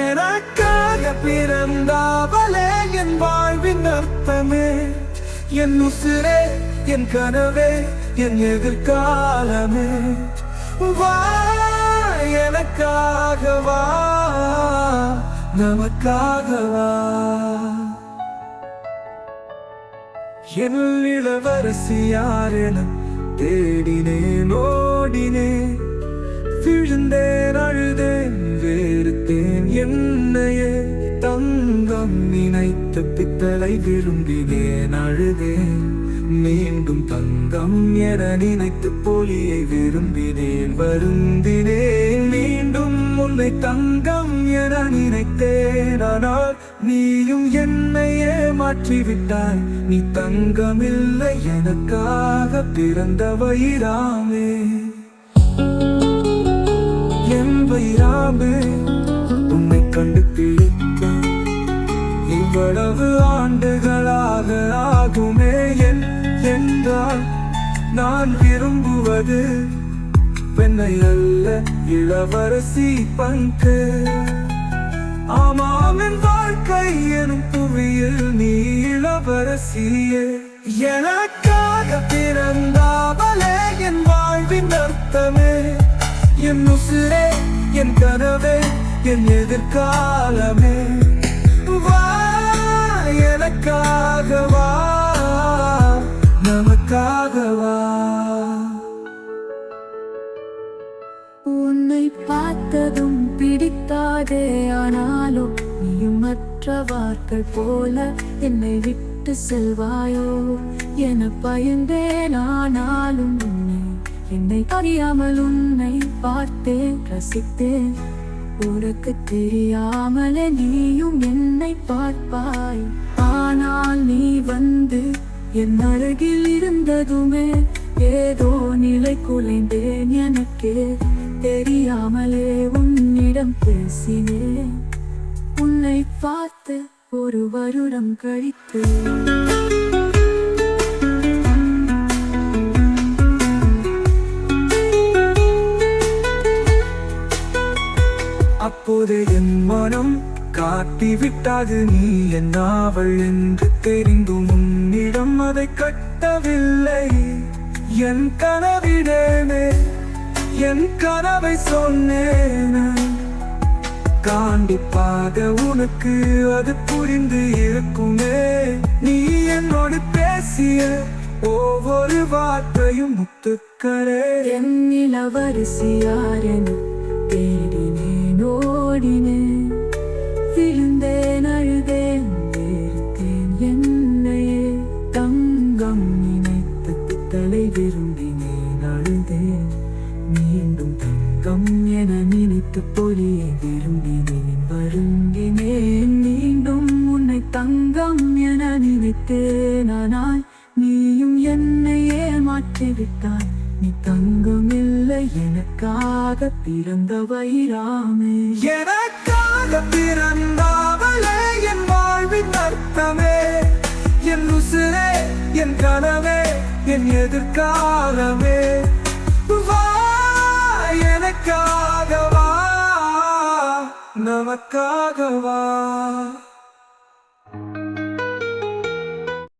எனக்காக பிறந்தாவளே என் வாழ்வின் அர்த்தமே, என் உசிரே, என் கனவே, என் எதிர்காலமே. வா எனக்காக வா, நமக்காக வா. என் இளவரசி யாரென தேடினேன் ஓடினேன், விழுந்தேன் அழுதேன் வேறுத்தேன் என்னையே. தங்கம் நினைத்த பித்தளை விரும்பினேன் அழுதேன், மீண்டும் தங்கம் என நினைத்து பொலியை விரும்பினேன் வருந்தினேன். மீண்டும் உன்னை தங்கம் என நினைத்தேன், ஆனால் நீயும் என்னையே மாற்றிவிட்டாய். நீ தங்கமில்லை எனக்காக பிறந்த வைராமே, என் வைராமே. உன்னை கண்டு பிடிக்க இவ்வளவு ஆண்டுகளாக ஆகுமே என்றால், நான் விரும்புவது பெண்ணை அல்ல இளவரசி பங்கு. ஆமாம், என் வாழ்க்கை எனும் புவியில் நீ இளவரசியே. எனக்காக பிறந்தாவளே என் வாழ்வின் அர்த்தமே, என் உசிரே, என் கனவே, என் எதிர்காலமே. வா எனக்காக வா, நமக்காக வா. உன்னை பார்த்ததும் பிடித்தாதே, ஆனாலும் நீயும் மற்றவர்கள் போல என்னை விட்டு செல்வாயோ என பயந்தேன். ஆனாலும் என்னை அறியாமல் உன்னை பார்த்தேன் ரசித்தேன். உனக்கு தெரியாமலே நீயும் என்னை பார்ப்பாய். ஆனால் நீ வந்து என் அருகில் இருந்ததுமே ஏதோ நிலை குலைந்தேன். எனக்கே தெரியாமலே உன்னிடம் பேசினேன். உன்னை பார்த்து ஒரு வருடம் கழித்து அப்போது என் மனம் காட்டிவிட்டாது நீ என் அவள் என்று தெரிந்தும் உன்னிடம் அதை கட்டவில்லை. என் கனவிடமே என் கனவை சொன்னேன், கண்டிப்பாக உனக்கு அது புரிந்து இருக்குமே. நீ என்னோடு பேசிய ஒவ்வொரு வார்த்தையும் முத்துக்களே. என் இளவரசி யாரென தேடினேன் ஓடினேன், விழுந்தேன் அழுதேன் வெறுத்தேன் என்னையே. தங்கம் நினைத்த பித்தளை விரும்பினேன் அழுதேன், மீண்டும் தங்கம் என நினைத்து பொலியை விரும்பினேன் வருந்தினேன். மீண்டும் உன்னை தங்கம் என நினைத்தேன், ஆனால் நீயும் என்னையே மாற்றிவிட்டாய். நீ தங்கமில்லை எனக்காக பிறந்த வைராமே, எனக்காக பிறந்தாவளே என் வாழ்வின் அர்த்தமே, என் உசிரே, என் கனவே, என் எதிர்காலமே. வா எனக்காக வா, நமக்காக வா.